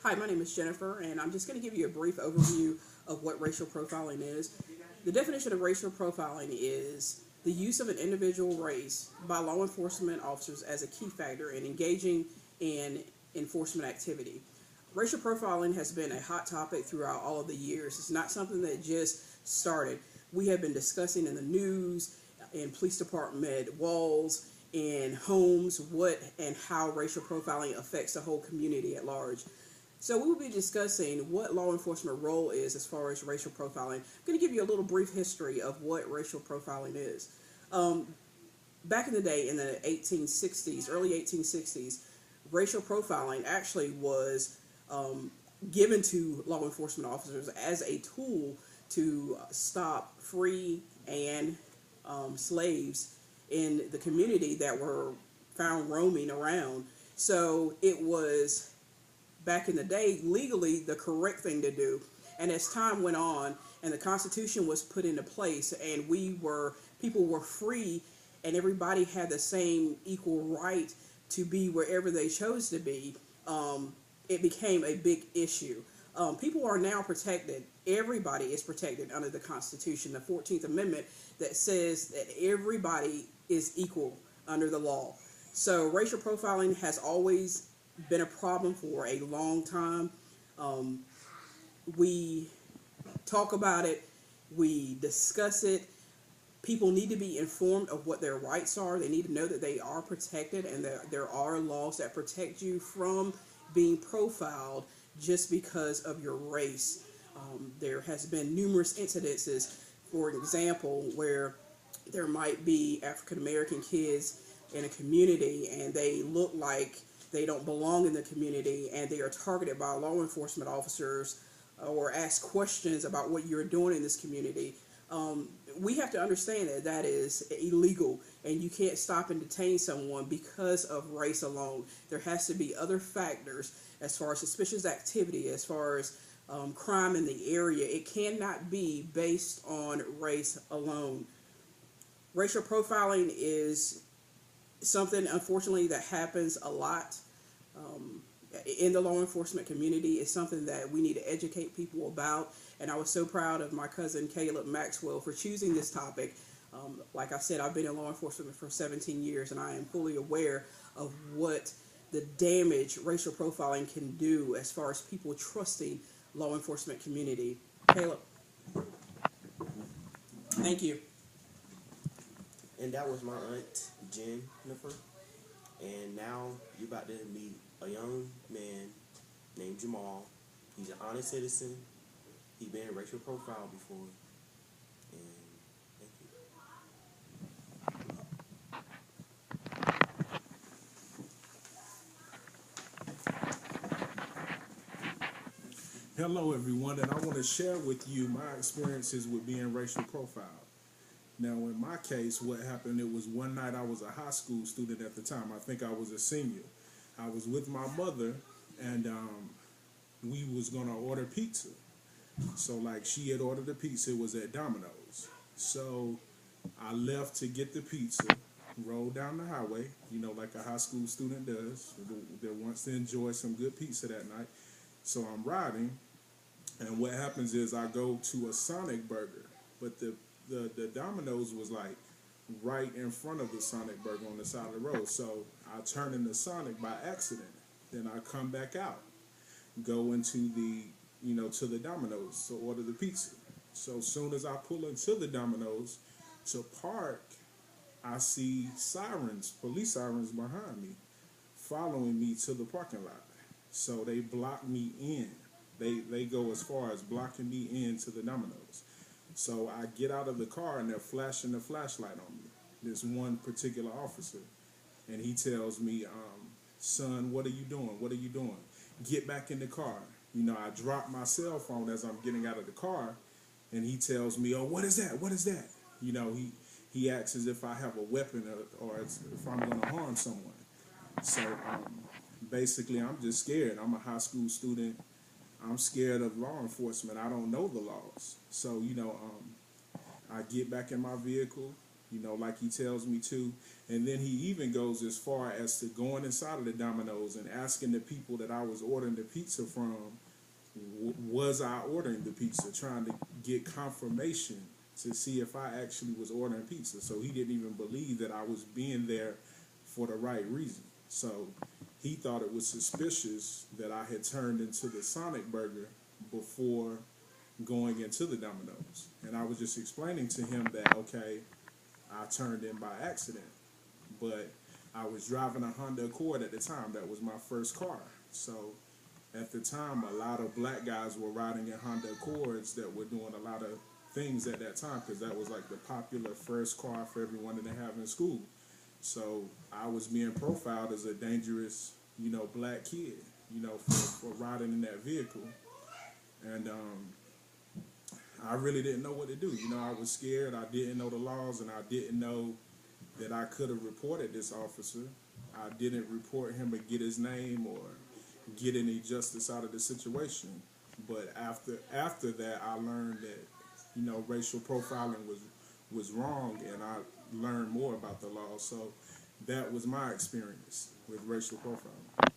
Hi, my name is Jennifer, and I'm just going to give you a brief overview of what racial profiling is. The definition of racial profiling is the use of an individual race by law enforcement officers as a key factor in engaging in enforcement activity. Racial profiling has been a hot topic throughout all of the years. It's not something that just started. We have been discussing in the news, in police department walls, in homes, what and how racial profiling affects the whole community at large. So we will be discussing what law enforcement role is as far as racial profiling. I'm going to give you a little brief history of what racial profiling is. Back in the day, in the 1860s, early 1860s, racial profiling actually was given to law enforcement officers as a tool to stop free and slaves in the community that were found roaming around. So it was, back in the day, legally the correct thing to do. And as time went on and the Constitution was put into place and people were free and everybody had the same equal right to be wherever they chose to be, it became a big issue. People are now protected. Everybody is protected under the Constitution, the 14th Amendment, that says that everybody is equal under the law. So racial profiling has always been a problem for a long time. We talk about it, we discuss it. People need to be informed of what their rights are. They need to know that they are protected and that there are laws that protect you from being profiled just because of your race. There has been numerous incidences, for example, where there might be African American kids in a community and they look like they don't belong in the community and they are targeted by law enforcement officers or ask questions about what you're doing in this community. We have to understand that that is illegal and you can't stop and detain someone because of race alone. There has to be other factors as far as suspicious activity, as far as crime in the area. It cannot be based on race alone. Racial profiling is something, unfortunately, that happens a lot in the law enforcement community. It's something that we need to educate people about. And I was so proud of my cousin Caleb Maxwell for choosing this topic. Like I said, I've been in law enforcement for 17 years, and I am fully aware of what the damage racial profiling can do as far as people trusting law enforcement community. Caleb. Thank you. And that was my aunt, Jennifer. And now you're about to meet a young man named Jamal. He's an honest citizen. He's been racial profiled before. And thank you. Hello everyone, and I want to share with you my experiences with being racial profiled. Now in my case, what happened, it was one night. I was a high school student at the time. I think I was a senior. I was with my mother and we was going to order pizza. So like she had ordered the pizza, it was at Domino's. So I left to get the pizza, rolled down the highway, like a high school student does, that wants to enjoy some good pizza that night. So I'm riding, and what happens is I go to a Sonic Burger, but the Domino's was like right in front of the Sonic Burger on the side of the road. So I turn into Sonic by accident. Then I come back out, go into to the Domino's to order the pizza. So soon as I pull into the Domino's to park, I see sirens, police sirens behind me, following me to the parking lot. So they block me in. They go as far as blocking me into the Domino's. So I get out of the car and they're flashing the flashlight on me. This one particular officer. And he tells me, son, what are you doing? What are you doing? Get back in the car. I drop my cell phone as I'm getting out of the car. And he tells me, oh, what is that? What is that? He asks as if I have a weapon or if I'm going to harm someone. So basically, I'm just scared. I'm a high school student. I'm scared of law enforcement. I don't know the laws. So, I get back in my vehicle. like he tells me to. And then he even goes as far as to going inside of the Domino's and asking the people that I was ordering the pizza from, was I ordering the pizza, trying to get confirmation to see if I actually was ordering pizza. So he didn't even believe that I was being there for the right reason. So he thought it was suspicious that I had turned into the Sonic Burger before going into the Domino's. And I was just explaining to him that, okay, I turned in by accident, but I was driving a Honda Accord at the time. That was my first car. So at the time, a lot of black guys were riding in Honda Accords that were doing a lot of things at that time, because that was like the popular first car for everyone to have in school. So I was being profiled as a dangerous, black kid, for riding in that vehicle. And I really didn't know what to do. I was scared. I didn't know the laws, and I didn't know that I could have reported this officer. I didn't report him or get his name or get any justice out of the situation. But after that, I learned that, racial profiling was wrong, and I learned more about the law. So that was my experience with racial profiling.